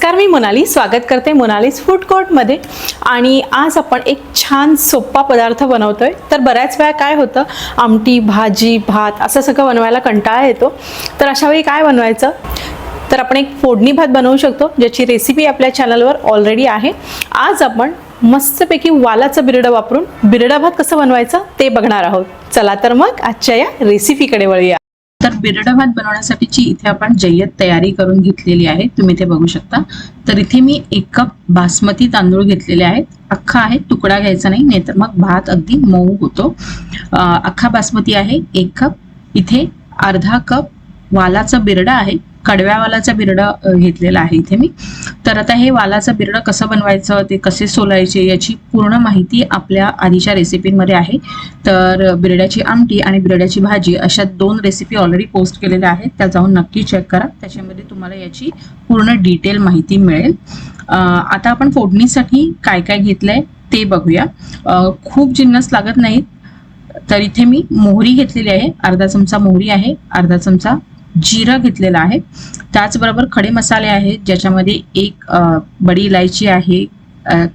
नमस्कार, मी मोनाली स्वागत करते मोनालीज फूड कोर्टमध्ये। आणि आज आपण एक छान सोपा पदार्थ बनवतोय। तर बऱ्याच वेळा काय होतं, आमटी भाजी भात असं सगळं बनवायला कंटाळा येतो। तर अशा वेळी काय बनवायचं, तर आपण एक फोडणी भात बनवू शकतो, ज्याची रेसिपी आपल्या चॅनलवर ऑलरेडी आहे। आज आपण मस्तपैकी वालाचं बिरडं वापरून बिरडा भात कसं बनवायचं ते बघणार आहोत। चला तर मग आजच्या या रेसिपीकडे वळूया। तर बिरडा भात बनवण्यासाठीची इथे आपण जय्यत तयारी करून घेतलेली आहे, तुम्ही ते बघू शकता। तर इथे मी 1 कप बासमती तांदूळ घेतलेले आहेत। अख्खा आहे, तुकडा घ्यायचा नाही, नाहीतर मग भात अगदी मऊ होतो। अख्खा बासमती आहे 1 कप। इथे अर्धा कप वालाचा बिरडा आहे, कडव्या वालाचा बिरडा घेतलेला आहे इथे मी। तर आता हे वालाचं बिरडं कसं बनवायचं, ते कसे सोलायचे याची पूर्ण माहिती आपल्या आधीच्या रेसिपीमध्ये आहे। तर बिरड्याची आमटी आणि बिरड्याची भाजी अशा 2 रेसिपी ऑलरेडी पोस्ट केलेल्या आहेत, त्या जाऊन नक्की चेक करा, त्याच्यामध्ये तुम्हाला याची पूर्ण डिटेल माहिती मिळेल। आता आपण फोडणीसाठी काय काय घेतलंय ते बघूया। खूप जिन्नस लागत नाहीत। तर इथे मी मोहरी घेतलेली आहे, अर्धा चमचा मोहरी आहे, अर्धा चमचा जिरा घेतलेला आहे। त्याचबरोबर खडे मसाले आहेत, ज्याच्यामध्ये 1 बडी इलायची आहे,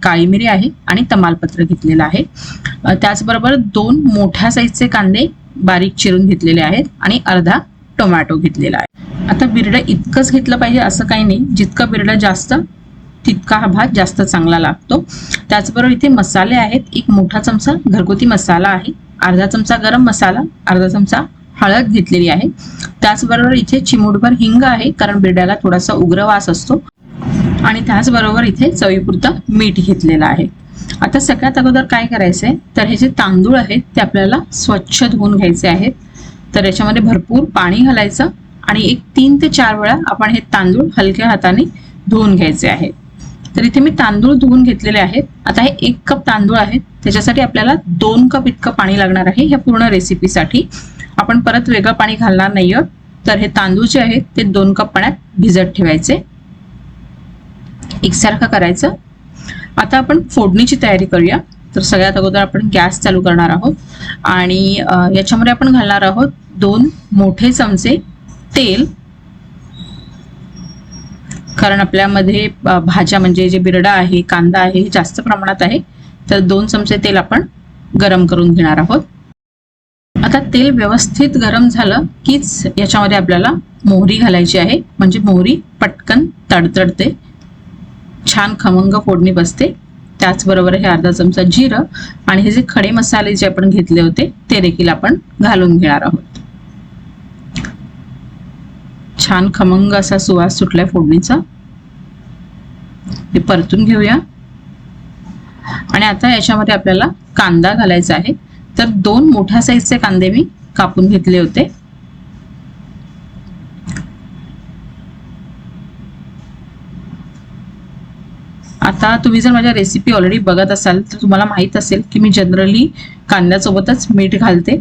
काळी मिरी आहे आणि तमालपत्र घेतलेलं आहे। त्याचबरोबर 2 मोठ्या साईजचे कांदे बारीक चिरून घेतलेले आहेत आणि अर्धा टोमॅटो घेतलेला आहे। आता बिरडं इतकंच घेतलं पाहिजे असं काही नाही, जितकं बिरडं जास्त तितका हा भात जास्त चांगला लागतो। त्याचबरोबर इथे मसाले आहेत, 1 मोठा चमचा घरगुती मसाला आहे, अर्धा चमचा गरम मसाला, अर्धा चमचा हळद घेतलेली आहे। त्याचबरोबर इथे चिमूटभर हिंग आहे, कारण बिरड्याला थोडासा उग्र वास असतो। आणि त्याचबरोबर इथे चवीपुरतं मीठ घेतलेलं आहे। आता सगळ्यात अगोदर काय करायचंय, तर हे जे तांदूळ आहेत ते आपल्याला स्वच्छ धुवून घ्यायचे आहेत। तर याच्यामध्ये भरपूर पाणी घालायचं आणि 3 ते 4 वेळा आपण हे तांदूळ हलक्या हाताने धुवून घ्यायचे आहेत। तर इथे मी तांदूळ धुवून घेतलेले आहेत। आता हे 1 कप तांदूळ आहेत, त्याच्यासाठी आपल्याला 2 कप इतकं पाणी लागणार आहे ह्या पूर्ण रेसिपीसाठी। आपण परत वेगळं पाणी घालणार नाही आहोत। तर हे तांदूळ जे आहेत ते 2 कप पाण्यात भिजत ठेवायचे, एकसारखं करायचं। आता आपण फोडणीची तयारी करूया। तर सगळ्यात अगोदर आपण गॅस चालू करणार आहोत आणि याच्यामध्ये आपण घालणार आहोत 2 मोठे चमचे तेल, कारण आपल्यामध्ये भाज्या म्हणजे जे बिरडा आहे, कांदा आहे, जास्त प्रमाणात आहे। तर 2 चमचे तेल आपण गरम करून घेणार आहोत। आता तेल व्यवस्थित गरम झालं कीच याच्यामध्ये आपल्याला मोहरी घालायची आहे, म्हणजे मोहरी पटकन तडतडते, छान खमंग फोडणी बसते। त्याचबरोबर हे अर्धा चमचा जिरं आणि हे जे खडे मसाले जे आपण घेतले होते ते देखील आपण घालून घेणार आहोत। छान खमंग असा सुवास सुटलाय फोडणीचा, हे परतून घेऊया। आणि आता याच्यामध्ये आपल्याला कांदा घालायचा आहे। तर 2 मोठ्या साईजचे कांदे मी कापून घेतले होते। आता तुम्ही जर माझ्या रेसिपी ऑलरेडी बघत असाल तर तुम्हाला माहित असेल की मी जनरली कांद्यासोबतच मीठ घालते,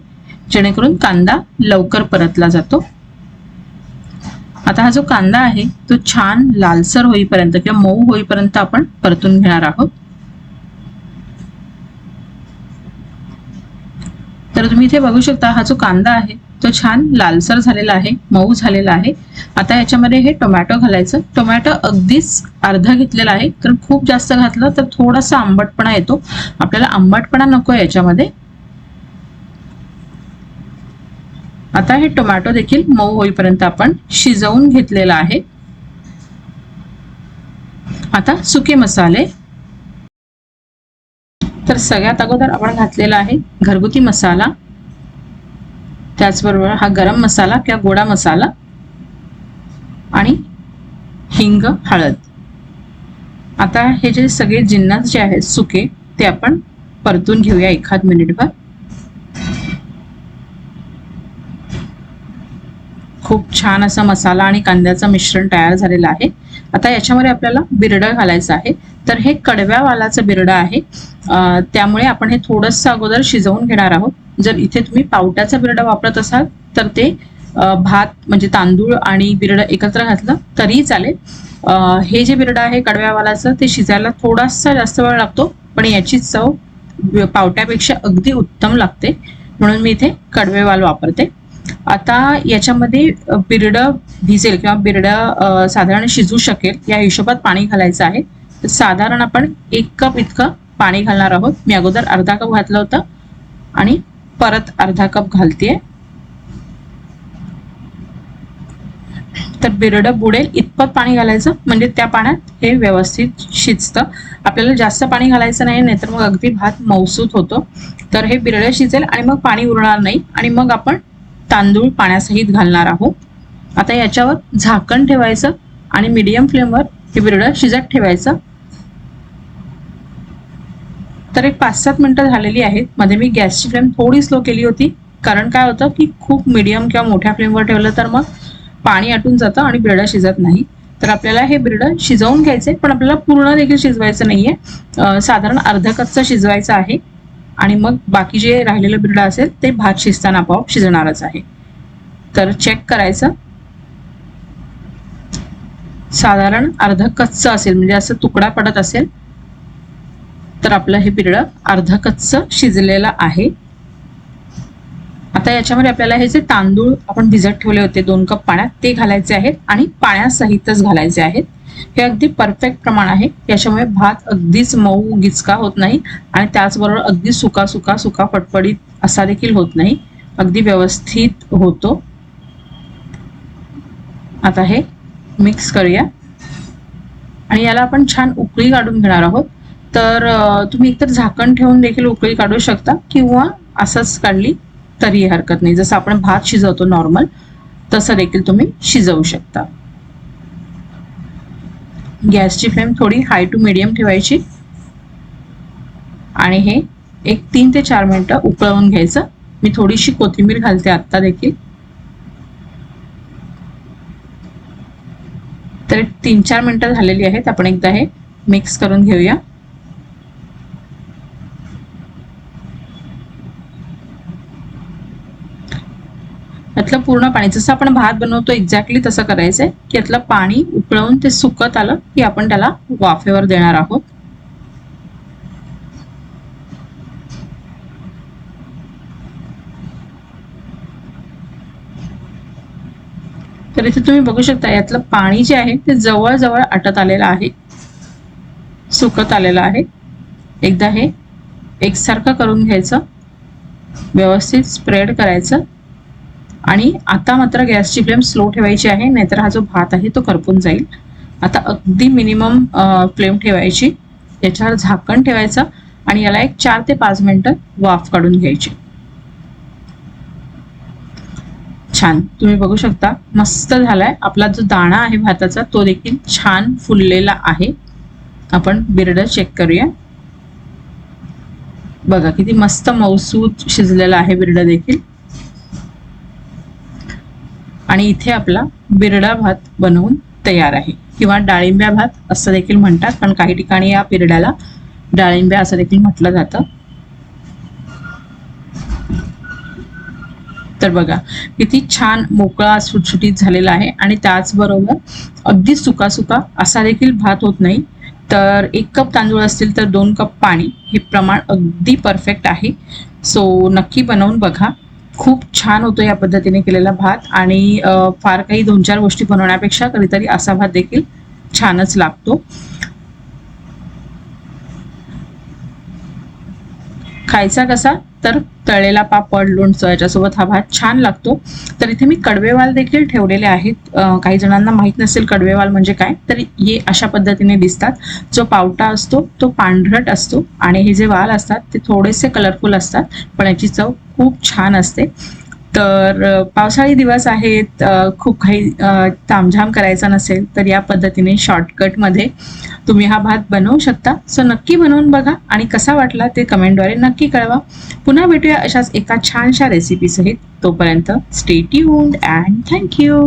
जेणेकरून कांदा लवकर परतला जातो। आता हा जो कांदा आहे तो छान लालसर होईपर्यंत किंवा मऊ होईपर्यंत आपण परतून घेणार आहोत। तर तुम्ही इथे बघू शकता, हा जो कांदा आहे तो छान लालसर झालेला आहे, मऊ झालेला आहे। आता याच्यामध्ये हे टोमॅटो घालायचं। टोमॅटो अगदीच अर्धा घेतलेला आहे, कारण खूप जास्त घातलं तर थोडासा आंबटपणा येतो, आपल्याला आंबटपणा नको याच्यामध्ये। आता हे टोमॅटो देखील मऊ होईपर्यंत आपण शिजवून घेतलेला आहे। आता सुके मसाले, तर सगळ्यात अगोदर आपण घातलेला आहे घरगुती मसाला, त्याचबरोबर हा गरम मसाला किंवा गोडा मसाला आणि हिंग, हळद। आता हे जे सगळे जिन्नस जे आहेत सुके ते आपण परतून घेऊया 1 मिनिटभर। खूप छान असा मसाला आणि कांद्याचं मिश्रण तयार झालेलं आहे। आता याच्यामध्ये आपल्याला बिरडं घालायचं आहे। तर हे कडव्या वालाचं बिरडं आहे, त्यामुळे आपण हे थोडंसं अगोदर शिजवून घेणार आहोत। जर इथे तुम्ही पावट्याचं बिरडं वापरत असाल तर ते भात म्हणजे तांदूळ आणि बिरडं एकत्र घातलं तरीही चालेल। हे जे बिरडं आहे कडव्या वालाचं ते शिजायला थोडासा जास्त वेळ लागतो, पण याची चव पावट्यापेक्षा अगदी उत्तम लागते, म्हणून मी इथे कडवे वाल वापरते। आता याच्यामध्ये बिरडं भिजेल किंवा बिरडं साधारण शिजू शकेल या हिशोबात पाणी घालायचं आहे. तर साधारण आपण 1 कप इतकं पाणी घालणार आहोत. मी अगोदर अर्धा कप घातलं होतं आणि परत अर्धा कप घालतेय. तर बिरडं बुडेल इतपत पाणी घालायचं, म्हणजे त्या पाण्यात हे व्यवस्थित शिजतं. आपल्याला जास्त पाणी घालायचं नाही, नाहीतर मग अगदी भात मऊसूत होतो. तर हे बिरडं शिजेल आणि मग पाणी उरणार नाही आणि मग आपण तांदूळ पाण्यासहित घालणार आहोत. आता याच्यावर झाकण ठेवायचं आणि मीडियम फ्लेमवर हे बिरडं शिजत ठेवायचं. तर एक 5-7 मिनिटं झालेली आहेत. मध्ये मी गॅसची फ्लेम थोडी स्लो केली होती, कारण काय होतं की खूप मीडियम किंवा मोठ्या फ्लेमवर ठेवलं तर मग पाणी आटून जातं आणि बिरडं शिजत नाही. तर आपल्याला हे बिरडं शिजवून घ्यायचंय, पण आपल्याला पूर्ण देखील शिजवायचं नाहीये. साधारण अर्ध कच्चं शिजवायचं आहे आणि मग बाकी जे राहिलेलं बिरडं असेल ते भात शिजताना आपोआप शिजणारच आहे. तर चेक करायचं, साधारण अर्ध कच्चं असेल, म्हणजे असं तुकडा पडत असेल तर आपलं हे बिरडं अर्ध कच्चं शिजलेलं आहे. आता याच्यामध्ये आपल्याला हे जे तांदूळ आपण भिजत ठेवले होते 2 कप पाण्यात, ते घालायचे आहेत आणि पाण्यासहितच घालायचे आहेत. हे अगदी परफेक्ट प्रमाण आहे. याच्यामुळे भात अगदीच मऊ गिचका होत नाही आणि त्याचबरोबर अगदी सुका फटफडीत असा देखील होत नाही, अगदी व्यवस्थित होतो. आता हे मिक्स करूया आणि याला आपण छान उकळी काढून घेणार आहोत. तर तुम्ही एकतर झाकण ठेवून देखील उकळी काढू शकता किंवा असंच काढली तरी हरकत नाही. जसं आपण भात शिजवतो नॉर्मल, तसं देखील तुम्ही शिजवू शकता. गॅसची फ्लेम थोडी हाय टू मीडियम ठेवायची आणि हे एक 3 ते 4 मिनिटं उकळवून घ्यायचं. मी थोडीशी कोथिंबीर घालते आत्ता देखील. तर 3-4 मिनिटं झालेली आहेत. आपण एकदा हे मिक्स करून घेऊया. यातलं पूर्ण पाणी, जसं आपण भात बनवतो एक्झॅक्टली तसं करायचंय की यातलं पाणी उकळवून ते सुकत आलं की आपण त्याला वाफेवर देणार आहोत. तर इथे तुम्ही बघू शकता यातलं पाणी जे आहे ते जवळजवळ आटत आलेलं आहे, सुकत आलेलं आहे. एकदा हे एकसारखं करून घ्यायचं, व्यवस्थित स्प्रेड करायचं आणि आता मात्र गॅसची फ्लेम स्लो ठेवायची आहे, नाहीतर हा जो भात आहे तो करपून जाईल. आता अगदी मिनिमम फ्लेम ठेवायची, याच्यावर झाकण ठेवायचं आणि याला एक 4 ते 5 मिनिटं वाफ काढून घ्यायची. छान, तुम्ही बघू शकता मस्त झालाय. आपला जो दाणा आहे भाताचा तो देखील छान फुललेला आहे. आपण बिरडं चेक करूया. बघा किती मस्त मऊसूत शिजलेला आहे बिरडं देखील. आणि इथे आपला बिरडा भात बनवून तयार आहे, किंवा डाळिंब्या भात असं देखील म्हणतात, पण काही ठिकाणी या बिरड्याला डाळिंब्या असं देखील म्हटलं जातं. तर बघा किती छान मोकळा सुटसुटीत झालेला आहे आणि त्याचबरोबर अगदी सुका असा देखील भात होत नाही. तर 1 कप तांदूळ असतील तर 2 कप पाणी, हे प्रमाण अगदी परफेक्ट आहे. सो नक्की बनवून बघा, खूप छान होतो या पद्धतीने केलेला भात. आणि फार काही 2-4 गोष्टी बनवण्यापेक्षा कधीतरी असा भात देखील छानच लागतो. खायचा कसा, तर तळलेला पापड, लोणचं याच्यासोबत हा भात छान लागतो. तर इथे मी कडवेवाल देखील ठेवलेले आहेत. काही जणांना माहीत नसेल कडवेवाल म्हणजे काय, तर हे अशा पद्धतीने दिसतात. जो पावटा असतो तो पांढरट असतो आणि हे जे वाल असतात ते थोडेसे कलरफुल असतात, पण याची चव खूप छान असते. तर पावसाळी दिवस आहेत, खूप काही तामझाम करायचा नसेल तर या पद्धतीने शॉर्टकटमध्ये तुम्ही हा भात बनवू शकता. सो नक्की बनवून बघा आणि कसा वाटला ते कमेंटद्वारे नक्की कळवा. पुन्हा भेटूया अशाच एका छानशा रेसिपी सहित. तोपर्यंत स्टे ट्यून्ड अँड थँक्यू.